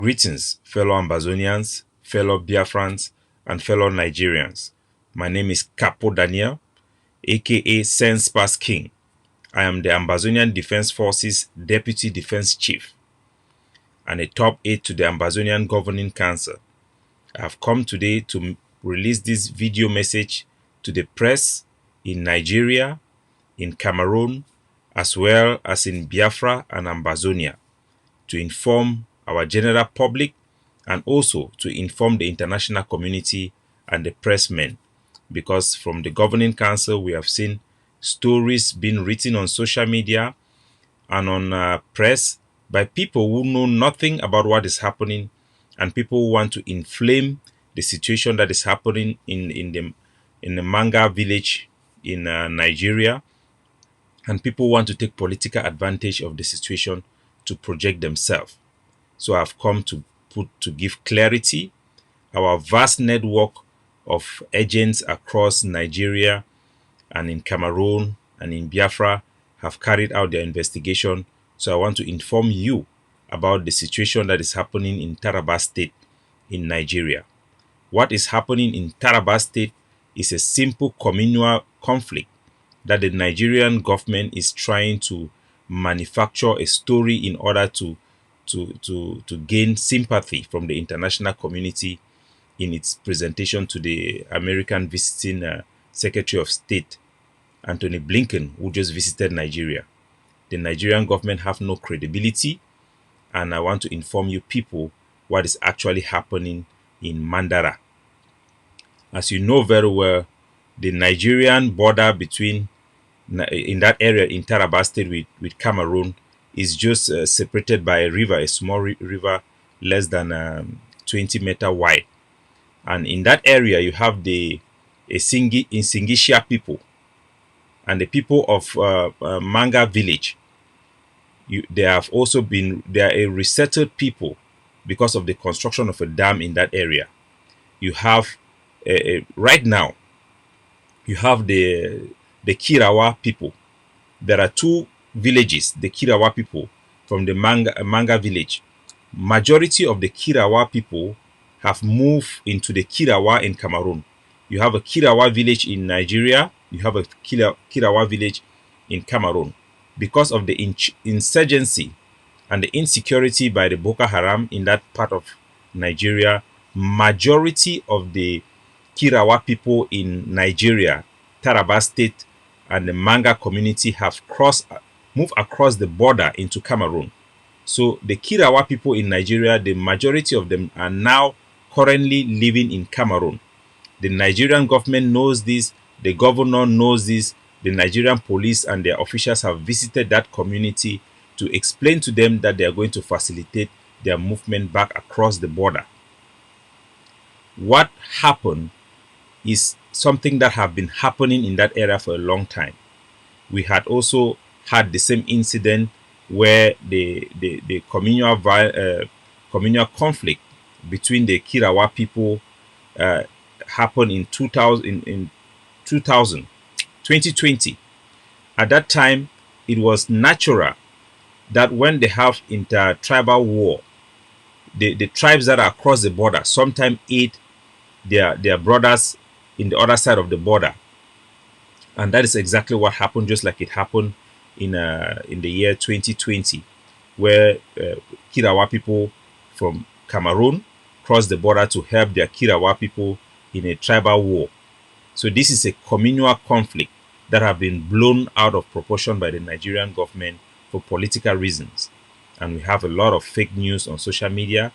Greetings, fellow Ambazonians, fellow Biafrans, and fellow Nigerians. My name is Capo Daniel, aka Sense Pass King. I am the Ambazonian Defense Forces Deputy Defense Chief and a top aide to the Ambazonian Governing Council. I have come today to release this video message to the press in Nigeria, in Cameroon, as well as in Biafra and Ambazonia, to inform our general public and also to inform the international community and the pressmen, because from the governing council we have seen stories being written on social media and on press by people who know nothing about what is happening, and people who want to inflame the situation that is happening in the Manga village in Nigeria, and people want to take political advantage of the situation to project themselves. So I've come to give clarity. Our vast network of agents across Nigeria and in Cameroon and in Biafra have carried out their investigation. So I want to inform you about the situation that is happening in Taraba State in Nigeria. What is happening in Taraba State is a simple communal conflict that the Nigerian government is trying to manufacture a story in order to gain sympathy from the international community in its presentation to the American visiting Secretary of State, Anthony Blinken, who just visited Nigeria. The Nigerian government have no credibility, and I want to inform you people what is actually happening in Mandara. As you know very well, the Nigerian border between in that area in Taraba State with Cameroon is just separated by a river, a small river less than 20 meter wide. And in that area, you have the Insingishia people and the people of Manga village. They have also been, they are a resettled people because of the construction of a dam in that area. You have, right now, you have the Kirawa people. There are two villages, the Kirawa people from the Manga village. Majority of the Kirawa people have moved into the Kirawa in Cameroon. You have a Kirawa village in Nigeria. You have a Kirawa village in Cameroon. Because of the insurgency and the insecurity by the Boko Haram in that part of Nigeria, majority of the Kirawa people in Nigeria, Taraba State, and the Manga community have moved across the border into Cameroon. So the Kirawa people in Nigeria, the majority of them are now currently living in Cameroon. The Nigerian government knows this, the governor knows this, the Nigerian police and their officials have visited that community to explain to them that they are going to facilitate their movement back across the border. What happened is something that have been happening in that area for a long time. We had also had the same incident where the communal conflict between the Kirawa people happened in 2020. At that time, it was natural that when they have inter-tribal war, the tribes that are across the border sometimes aid their brothers in the other side of the border. And that is exactly what happened, just like it happened in the year 2020, where Kirawa people from Cameroon crossed the border to help their Kirawa people in a tribal war. So this is a communal conflict that have been blown out of proportion by the Nigerian government for political reasons. And we have a lot of fake news on social media,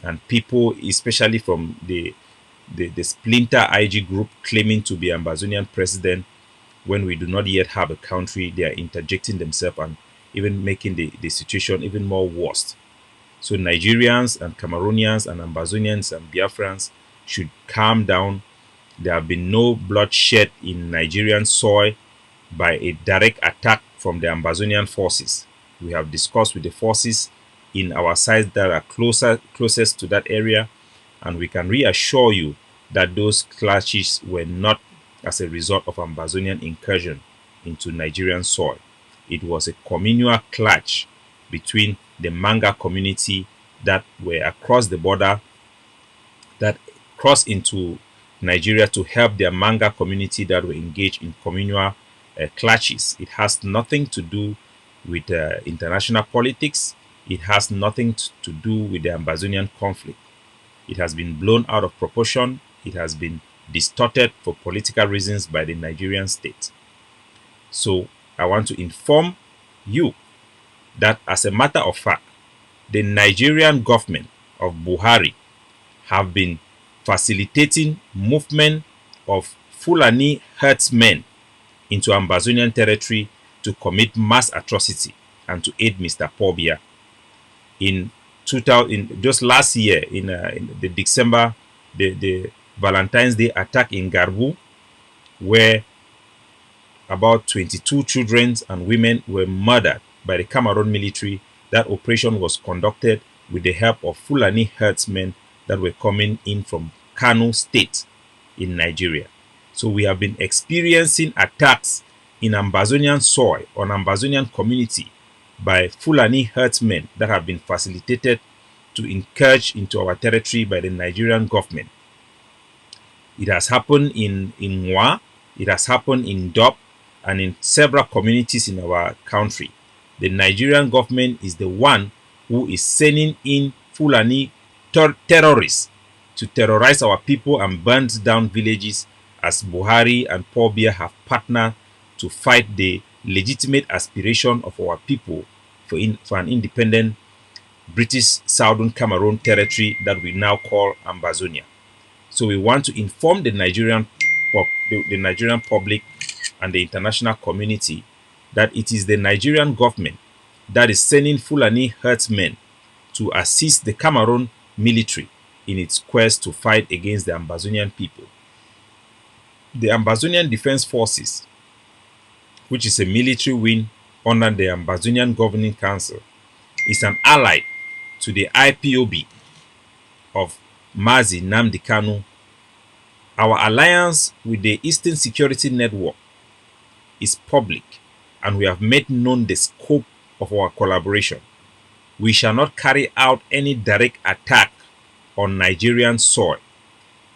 and people, especially from the splinter IG group claiming to be Ambazonian president when we do not yet have a country, they are interjecting themselves and even making the situation even more worse. So Nigerians and Cameroonians and Ambazonians and Biafrans should calm down. There have been no bloodshed in Nigerian soil by a direct attack from the Ambazonian forces. We have discussed with the forces in our sides that are closest to that area, and we can reassure you that those clashes were not as a result of Ambazonian incursion into Nigerian soil. It was a communal clash between the Manga community that were across the border, that crossed into Nigeria to help their Manga community that were engaged in communal clashes. It has nothing to do with international politics. It has nothing to do with the Ambazonian conflict. It has been blown out of proportion. It has been distorted for political reasons by the Nigerian state. So I want to inform you that, as a matter of fact, the Nigerian government of Buhari have been facilitating movement of Fulani herdsmen into Ambazonian territory to commit mass atrocity and to aid Mr. Pobia. In 2000, just last year, in the December, the Valentine's Day attack in Garbu, where about 22 children and women were murdered by the Cameroun military. That operation was conducted with the help of Fulani herdsmen that were coming in from Kano State in Nigeria. So we have been experiencing attacks in Ambazonian soil, on Ambazonian community, by Fulani herdsmen that have been facilitated to encroach into our territory by the Nigerian government. It has happened in Nwa, it has happened in Dop, and in several communities in our country. The Nigerian government is the one who is sending in Fulani terrorists to terrorize our people and burn down villages, as Buhari and Paul Biya have partnered to fight the legitimate aspiration of our people for an independent British Southern Cameroon territory that we now call Ambazonia. So we want to inform the Nigerian public and the international community that it is the Nigerian government that is sending Fulani herdsmen to assist the Cameroon military in its quest to fight against the Ambazonian people. The Ambazonian Defense Forces, which is a military wing under the Ambazonian Governing Council, is an ally to the IPOB of Mazi Nnamdi Kanu. Our alliance with the Eastern Security Network is public, and we have made known the scope of our collaboration. We shall not carry out any direct attack on Nigerian soil.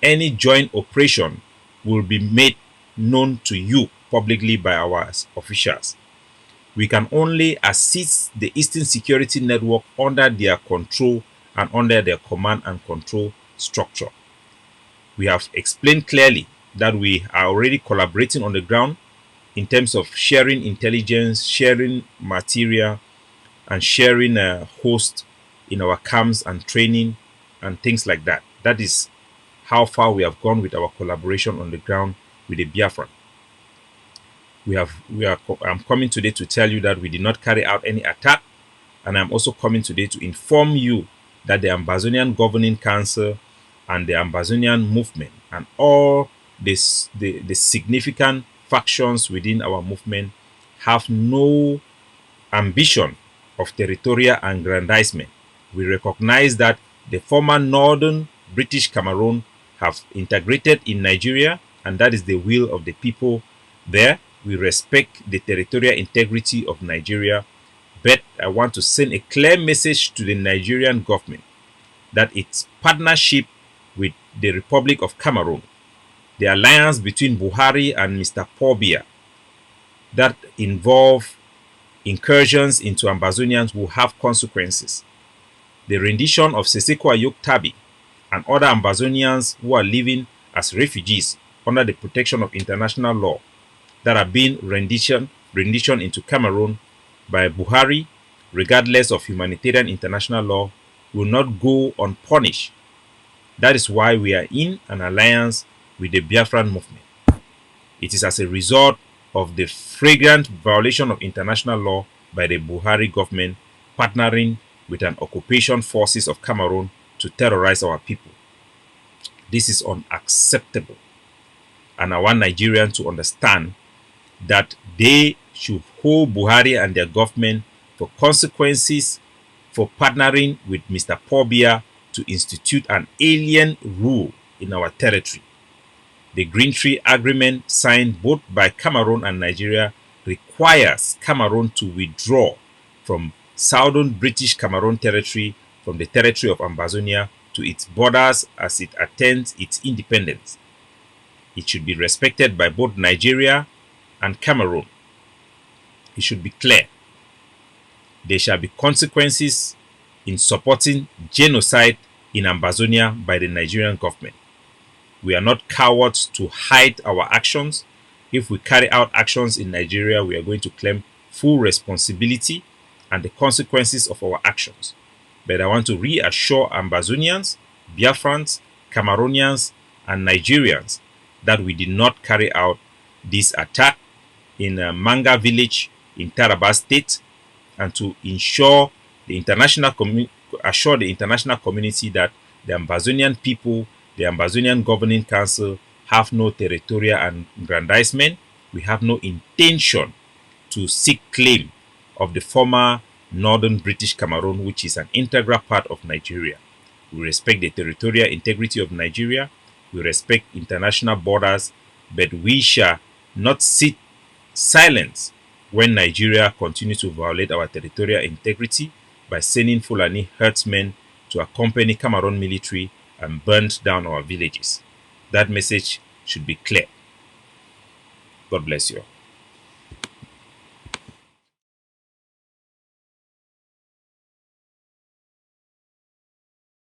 Any joint operation will be made known to you publicly by our officials. We can only assist the Eastern Security Network under their control and under their command and control structure. We have explained clearly that we are already collaborating on the ground in terms of sharing intelligence, sharing material, and sharing a host in our camps and training and things like that. That is how far we have gone with our collaboration on the ground with the Biafran. I'm coming today to tell you that we did not carry out any attack, and I'm also coming today to inform you that the Ambazonian Governing Council and the Ambazonian movement and all the significant factions within our movement have no ambition of territorial aggrandizement. We recognize that the former northern British Cameroon have integrated in Nigeria, and that is the will of the people there. We respect the territorial integrity of Nigeria, but I want to send a clear message to the Nigerian government that its partnership with the Republic of Cameroon, the alliance between Buhari and Mr. Paul Biya, that involve incursions into Ambazonians will have consequences. The rendition of Seseko Ayok Tabi and other Ambazonians who are living as refugees under the protection of international law that are being rendition into Cameroon by Buhari, regardless of humanitarian international law, will not go unpunished. That is why we are in an alliance with the Biafran movement. It is as a result of the flagrant violation of international law by the Buhari government partnering with an occupation forces of Cameroon to terrorize our people. This is unacceptable, and I want Nigerians to understand that they should hold Buhari and their government for consequences for partnering with Mr. Paul Biya to institute an alien rule in our territory. The Green Tree Agreement signed both by Cameroon and Nigeria requires Cameroon to withdraw from Southern British Cameroon territory from the territory of Ambazonia to its borders as it attains its independence. It should be respected by both Nigeria and Cameroon. It should be clear. There shall be consequences in supporting genocide in Ambazonia by the Nigerian government. We are not cowards to hide our actions. If we carry out actions in Nigeria, we are going to claim full responsibility and the consequences of our actions. But I want to reassure Ambazonians, Biafrans, Cameroonians, and Nigerians that we did not carry out this attack in Manga village in Taraba state, and to ensure the international community that the Ambazonian people, the Ambazonian Governing Council, have no territorial aggrandizement. We have no intention to seek claim of the former northern British Cameroon, which is an integral part of Nigeria. We respect the territorial integrity of Nigeria. We respect international borders, but we shall not sit silent when Nigeria continues to violate our territorial integrity by sending Fulani herdsmen to accompany Cameroon military and burn down our villages. That message should be clear. God bless you.